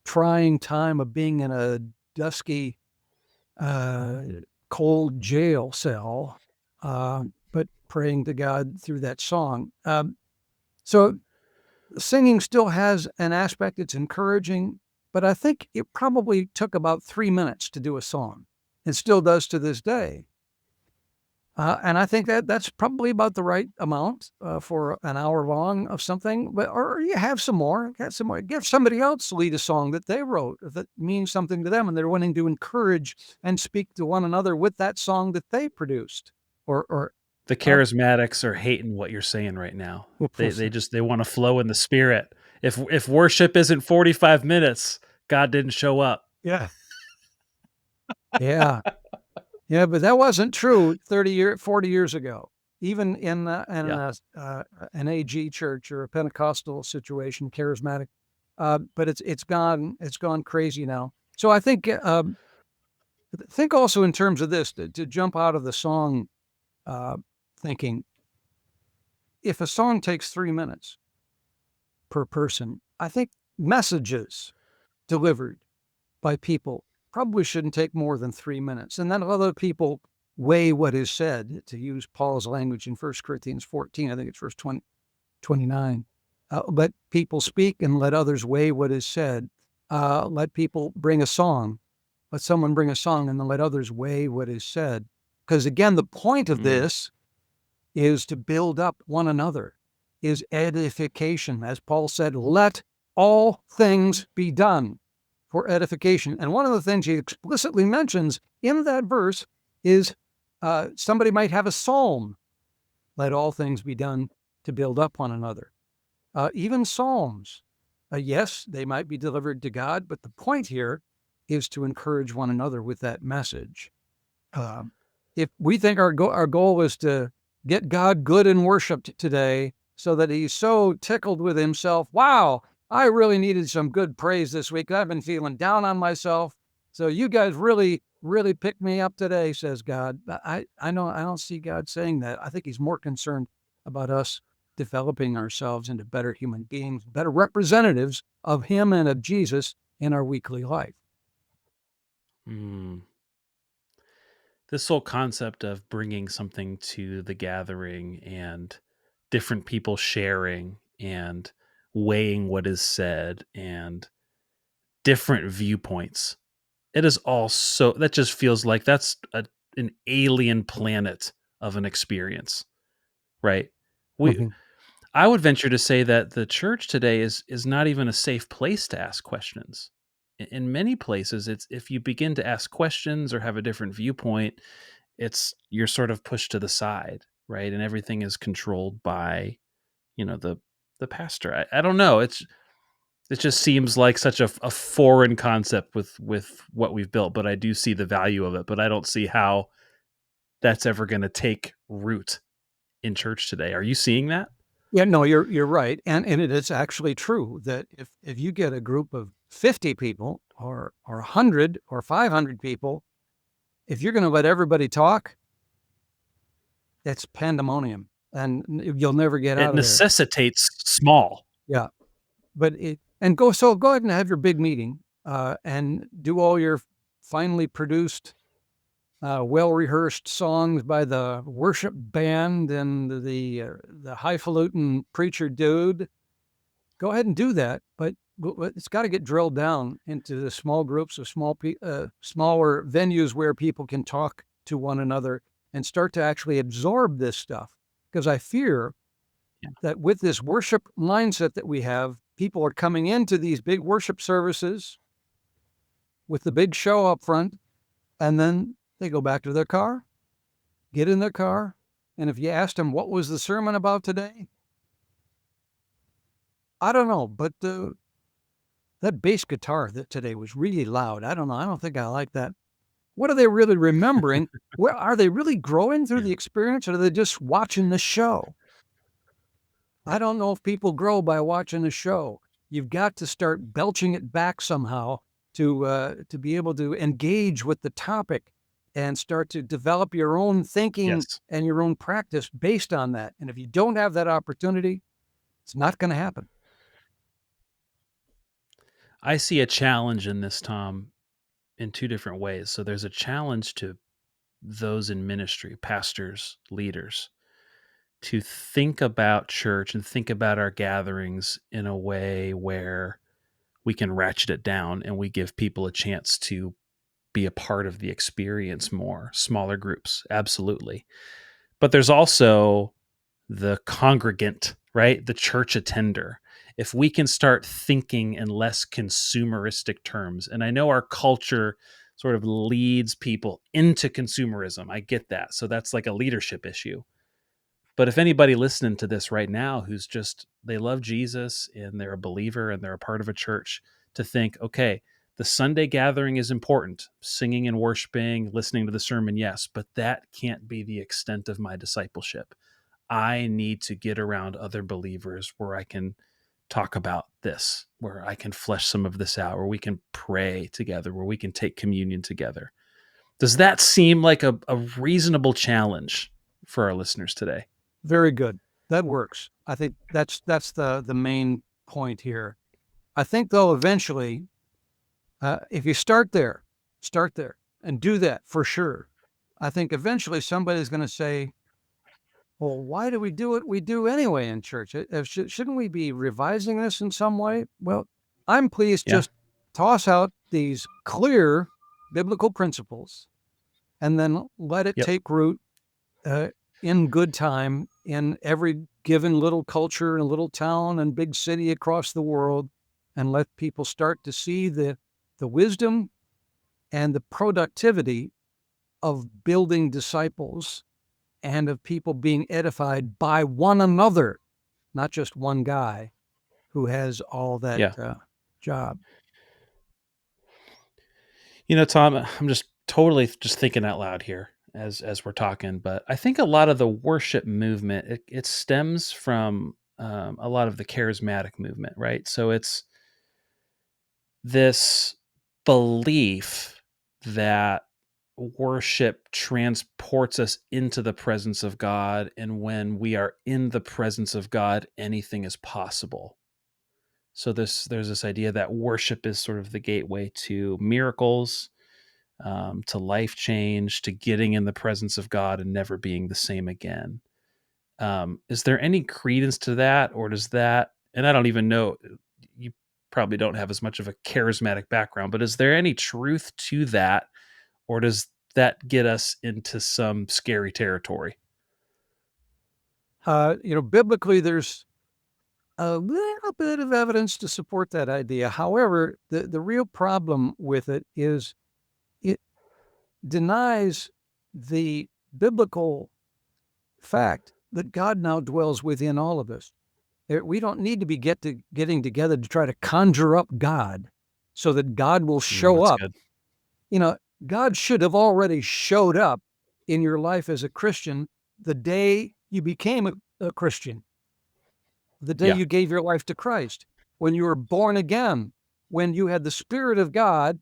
trying time of being in a dusky, uh, cold jail cell, but praying to God through that song. So singing still has an aspect, it's encouraging, but I think it probably took about 3 minutes to do a song. It still does to this day. And I think that's probably about the right amount for an hour long of something. But or you have some more, Give somebody else lead a song that they wrote that means something to them, and they're wanting to encourage and speak to one another with that song that they produced. Or The uh, charismatics are hating what you're saying right now. whoops, They want to flow in the spirit. If worship isn't 45 minutes, God didn't show up. yeah, yeah, yeah. But that wasn't true 40 years ago. Even in Yeah. an AG church or a Pentecostal situation, charismatic, but it's gone crazy now. So I think also in terms of this to jump out of the song thinking. If a song takes 3 minutes per person, I think messages delivered by people probably shouldn't take more than 3 minutes. And then other people weigh what is said, to use Paul's language in 1 Corinthians 14, I think it's verse 29. Let people speak and let others weigh what is said. Let people bring a song. Let someone bring a song and then let others weigh what is said. Because again, the point of Mm. this is to build up one another, is edification. As Paul said, let all things be done for edification. And one of the things he explicitly mentions in that verse is somebody might have a psalm. Let all things be done to build up one another. even psalms. Yes, they might be delivered to God, but the point here is to encourage one another with that message. Um, if we think our goal is to get God good in worship today so that he's so tickled with himself, wow, I really needed some good praise this week. I've been feeling down on myself. So you guys really, really picked me up today, says God. I know I don't see God saying that. I think he's more concerned about us developing ourselves into better human beings, better representatives of him and of Jesus in our weekly life. Mm. This whole concept of bringing something to the gathering and different people sharing and weighing what is said and different viewpoints. It is all so that just feels like an alien planet of an experience, right? We Mhm. I would venture to say that the church today is not even a safe place to ask questions. In many places, it's if you begin to ask questions or have a different viewpoint, it's you're sort of pushed to the side, right? And everything is controlled by, the pastor. I don't know. It just seems like such a foreign concept with what we've built, but I do see the value of it. But I don't see how that's ever going to take root in church today. Are you seeing that? Yeah, no, you're right, and it is actually true that if you get a group of 50 people or 100 or 500 people, if you're going to let everybody talk, it's pandemonium, and you'll never get It out of there. necessitates small. Yeah, but go ahead and have your big meeting, and do all your finely produced, well rehearsed songs by the worship band and the highfalutin preacher dude. Go ahead and do that, but it's got to get drilled down into the small groups of smaller venues where people can talk to one another and start to actually absorb this stuff. Because I fear Yeah. that with this worship mindset that we have, people are coming into these big worship services with the big show up front, and then they go back to their car, get in their car, and if you asked them what was the sermon about today, I don't know, but that bass guitar that today was really loud. I don't know. I don't think I like that. What are they really remembering? Where are they really growing through Yeah. the experience, or are they just watching the show? I don't know if people grow by watching the show. You've got to start belching it back somehow to be able to engage with the topic and start to develop your own thinking Yes. and your own practice based on that. And if you don't have that opportunity, it's not going to happen. I see a challenge in this, Tom, in two different ways. So there's a challenge to those in ministry, pastors, leaders, to think about church and think about our gatherings in a way where we can ratchet it down and we give people a chance to be a part of the experience more, smaller groups, absolutely. But there's also the congregant, right? The church attender. If we can start thinking in less consumeristic terms, and I know our culture sort of leads people into consumerism. I get that. So that's like a leadership issue. But if anybody listening to this right now who's just, they love Jesus and they're a believer and they're a part of a church, to think, okay, the Sunday gathering is important, singing and worshiping, listening to the sermon, yes, but that can't be the extent of my discipleship. I need to get around other believers where I can talk about this, where I can flesh some of this out, where we can pray together, where we can take communion together. Does that seem like a reasonable challenge for our listeners today? Very good. That works. I think that's the main point here. I think though eventually, if you start there and do that for sure. I think eventually somebody's going to say, "Well, why do we do what we do anyway in church? Shouldn't we be revising this in some way?" Well, I'm pleased Yeah. just toss out these clear biblical principles and then let it Yep. take root uh, in good time in every given little culture and little town and big city across the world, and let people start to see the wisdom and the productivity of building disciples and of people being edified by one another, not just one guy. who has all that Yeah. job. Tom, I'm just totally just thinking out loud here as we're talking, but I think a lot of the worship movement it stems from a lot of the charismatic movement, right? So it's this belief that worship transports us into the presence of God, and when we are in the presence of God, anything is possible. So there's this idea that worship is sort of the gateway to miracles, to life change, to getting in the presence of God and never being the same again. Is there any credence to that, or does that? And I don't even know. You probably don't have as much of a charismatic background, but is there any truth to that, or does that get us into some scary territory? Biblically, there's a little bit of evidence to support that idea. However, the real problem with it is it denies the biblical fact that God now dwells within all of us. We don't need to be getting together to try to conjure up God so that God will show That's up. good. You know, God should have already showed up in your life as a Christian the day you became a Christian, the day Yeah. you gave your life to Christ, when you were born again, when you had the Spirit of God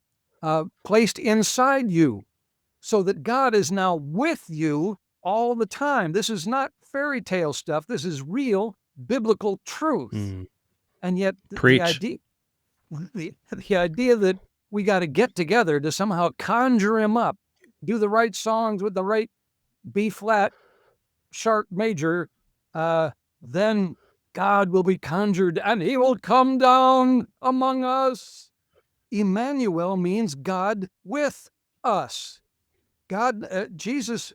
placed inside you, so that God is now with you all the time. This is not fairy tale stuff. This is real biblical truth. Mm. And yet Preach. the idea that we got to get together to somehow conjure him up, do the right songs with the right B flat, sharp major, then God will be conjured and he will come down among us. Emmanuel means God with us. Jesus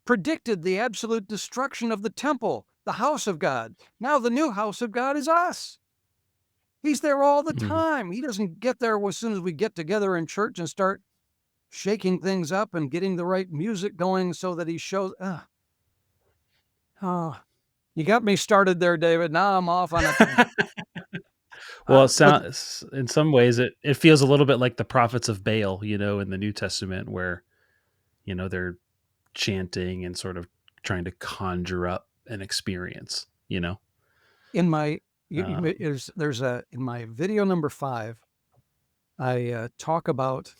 predicted the absolute destruction of the temple, the house of God. Now the new house of God is us. He's there all the Mhm. time. He doesn't get there as soon as we get together in church and start shaking things up and getting the right music going so that he shows. Oh, you got me started there, David. Now I'm off on a tangent. Well, But in some ways it feels a little bit like the prophets of Baal, in the New Testament where, they're chanting and sort of trying to conjure up an experience. in my Um, there's a in my video number 5, I talk about.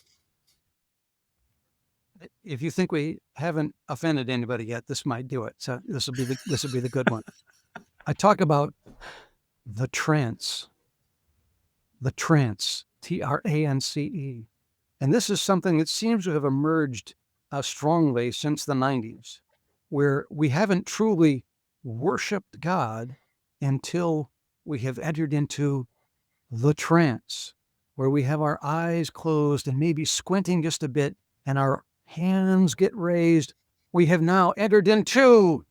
If you think we haven't offended anybody yet, this might do it. So this will be the good one. I talk about the trance, trance, and this is something that seems to have emerged strongly since the 90s, where we haven't truly worshipped God until we have entered into the trance, where we have our eyes closed and maybe squinting just a bit, and our hands get raised. We have now entered into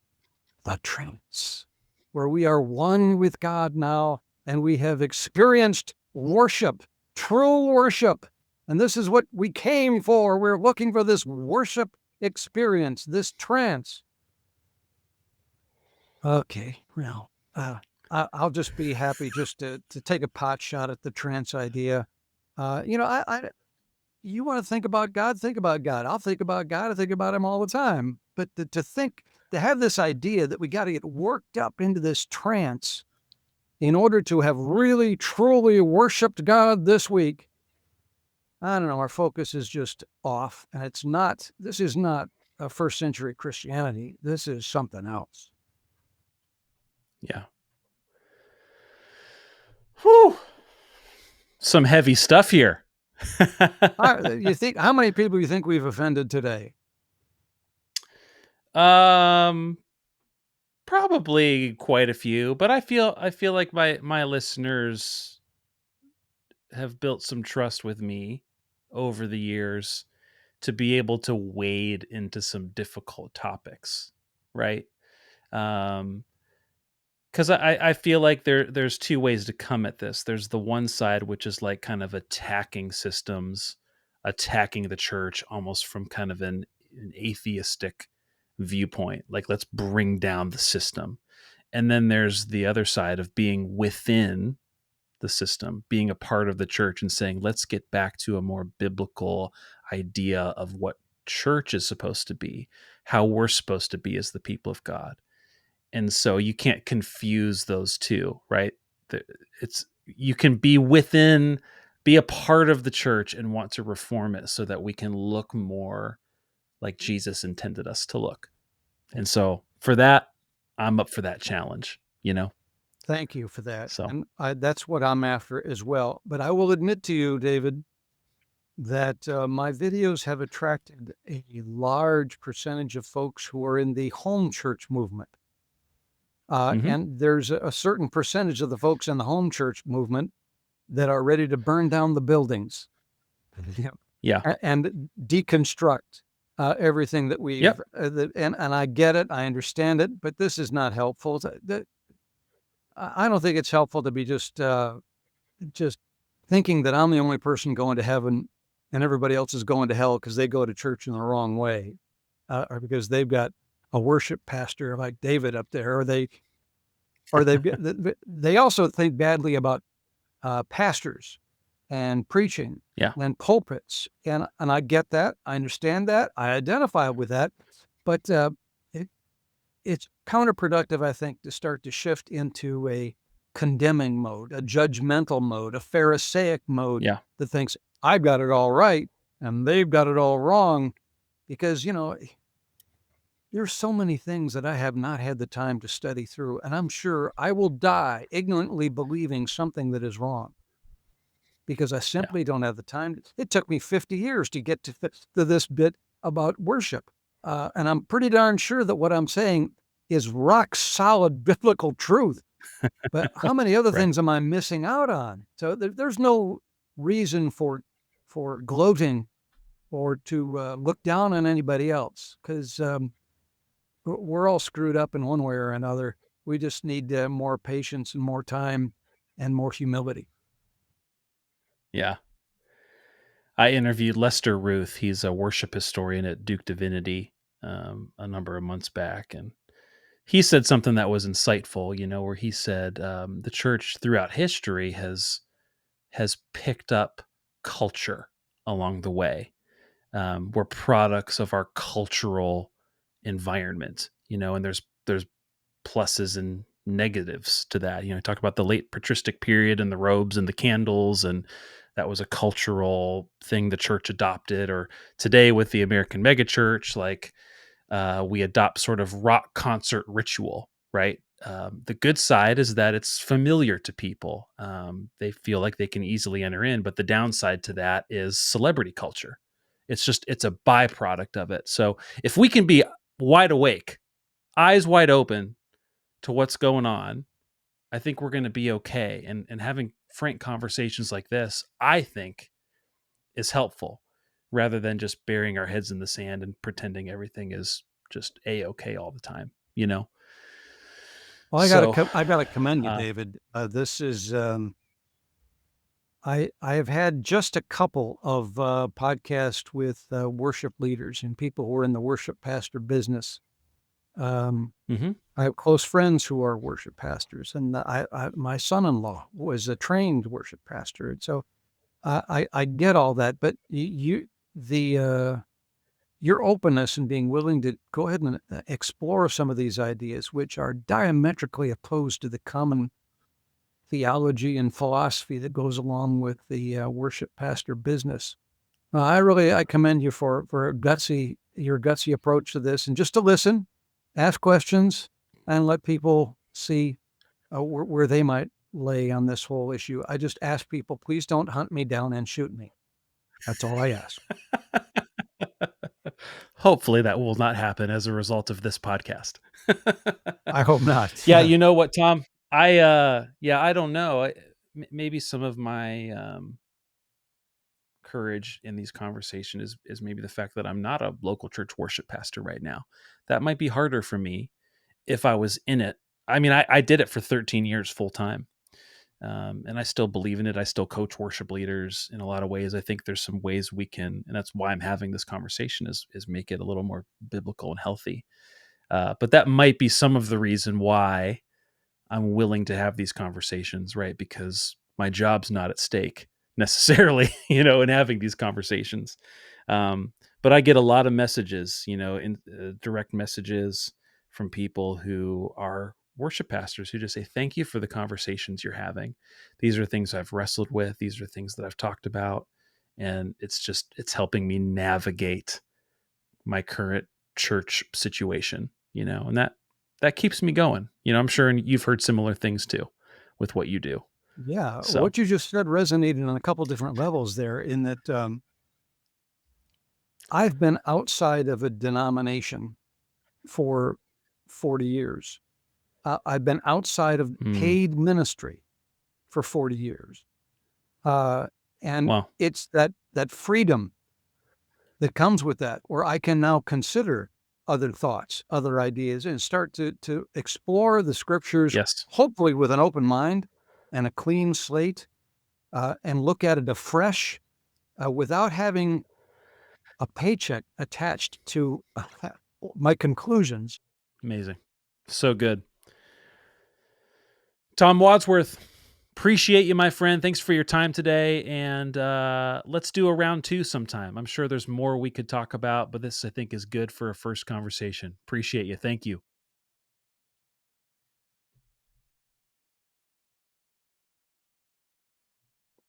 the trance, where we are one with God now, and we have experienced worship, true worship. And this is what we came for. We're looking for this worship experience, this trance. Okay, well, I'll just be happy just to take a pot shot at the trance idea. You want to think about God, think about God. I'll think about God, I think about him all the time. But to have this idea that we got to get worked up into this trance in order to have really, truly worshiped God this week, I don't know, our focus is just off. And this is not a first century Christianity. This is something else. yeah. Whew. Some heavy stuff here. You think, how many people you think we've offended today? um Probably quite a few, but I feel like my listeners have built some trust with me over the years to be able to wade into some difficult topics, right? Um, because I feel like there's two ways to come at this. There's the one side which is like kind of attacking systems, attacking the church, almost from kind of an atheistic viewpoint. Like let's bring down the system. And then there's the other side of being within. the system, being a part of the church and saying, let's get back to a more biblical idea of what church is supposed to be, how we're supposed to be as the people of God. And so you can't confuse those two, right? It's you can be a part of the church and want to reform it so that we can look more like Jesus intended us to look. And so for that, I'm up for that challenge, you know? Thank you for that. So, And that's what I'm after as well. But I will admit to you, David, that my videos have attracted a large percentage of folks who are in the home church movement. mhm. And there's a certain percentage of the folks in the home church movement that are ready to burn down the buildings. Yeah. Yeah. And deconstruct everything that we've, Yep. and I get it, I understand it, but this is not helpful. I don't think it's helpful to be just thinking that I'm the only person going to heaven and everybody else is going to hell because they go to church in the wrong way, or because they've got a worship pastor like David up there, they also think badly about pastors and preaching Yeah. and pulpits, and I get that, I understand that, I identify with that, but it, it's counterproductive, I think, to start to shift into a condemning mode, a judgmental mode, a Pharisaic mode Yeah. that thinks I've got it all right and they've got it all wrong, because there's so many things that I have not had the time to study through, and I'm sure I will die ignorantly believing something that is wrong because I Yeah. simply don't have the time. It took me 50 years to get to this bit about worship. And I'm pretty darn sure that what I'm saying is rock solid biblical truth. But how many other Right. things am I missing out on? So there's no reason for gloating or to look down on anybody else, because we're all screwed up in one way or another. We just need more patience and more time and more humility. Yeah. I interviewed Lester Ruth. He's a worship historian at Duke Divinity a number of months back. And he said something that was insightful, where he said the church throughout history has picked up culture along the way. We're products of our cultural environment, and there's pluses and negatives to that. Talk about the late patristic period and the robes and the candles, and that was a cultural thing the church adopted. Or today with the American megachurch, like we adopt sort of rock concert ritual, right? The good side is that it's familiar to people. They feel like they can easily enter in, but the downside to that is celebrity culture. It's a byproduct of it. So if we can be wide awake, eyes wide open to what's going on, I think we're going to be okay. And having frank conversations like this, I think, is helpful rather than just burying our heads in the sand and pretending everything is just a okay all the time. Well, So, I gotta commend you, uh, David. This is I have had just a couple of podcasts with worship leaders and people who are in the worship pastor business. Um, mhm, I have close friends who are worship pastors, and my son-in-law was a trained worship pastor, and so I get all that. But your openness and being willing to go ahead and explore some of these ideas, which are diametrically opposed to the common theology and philosophy that goes along with the worship pastor business. I commend you for your gutsy approach to this, and just to listen, ask questions, and let people see where they might lay on this whole issue. I just ask people, please don't hunt me down and shoot me. That's all I ask. hopefully that will not happen as a result of this podcast. I hope not. Yeah, you know what, Tom? I don't know. Maybe some of my courage in these conversations is maybe the fact that I'm not a local church worship pastor right now. That might be harder for me if I was in it. I mean, I did it for 13 years full time. And I still believe in it. I still coach worship leaders in a lot of ways. I think there's some ways we can, and that's why I'm having this conversation is make it a little more biblical and healthy. But that might be some of the reason why I'm willing to have these conversations, right? Because my job's not at stake necessarily, in having these conversations. But I get a lot of messages, in direct messages from people who are worship pastors who just say, "Thank you for the conversations you're having. These are things I've wrestled with. These are things that I've talked about. And it's helping me navigate my current church situation, and that keeps me going. I'm sure you've heard similar things too with what you do. Yeah, So, what you just said resonated on a couple different levels there in that, I've been outside of a denomination for 40 years. I've been outside of mm, paid ministry for 40 years. Uh, and well, it's that freedom that comes with that, where I can now consider other thoughts, other ideas, and start to explore the scriptures, yes, hopefully with an open mind and a clean slate, and look at it afresh, without having a paycheck attached to my conclusions. amazing. So good. Tom Wadsworth, appreciate you, my friend. Thanks for your time today. And let's do a round two sometime. I'm sure there's more we could talk about, but this, I think, is good for a first conversation. Appreciate you. Thank you.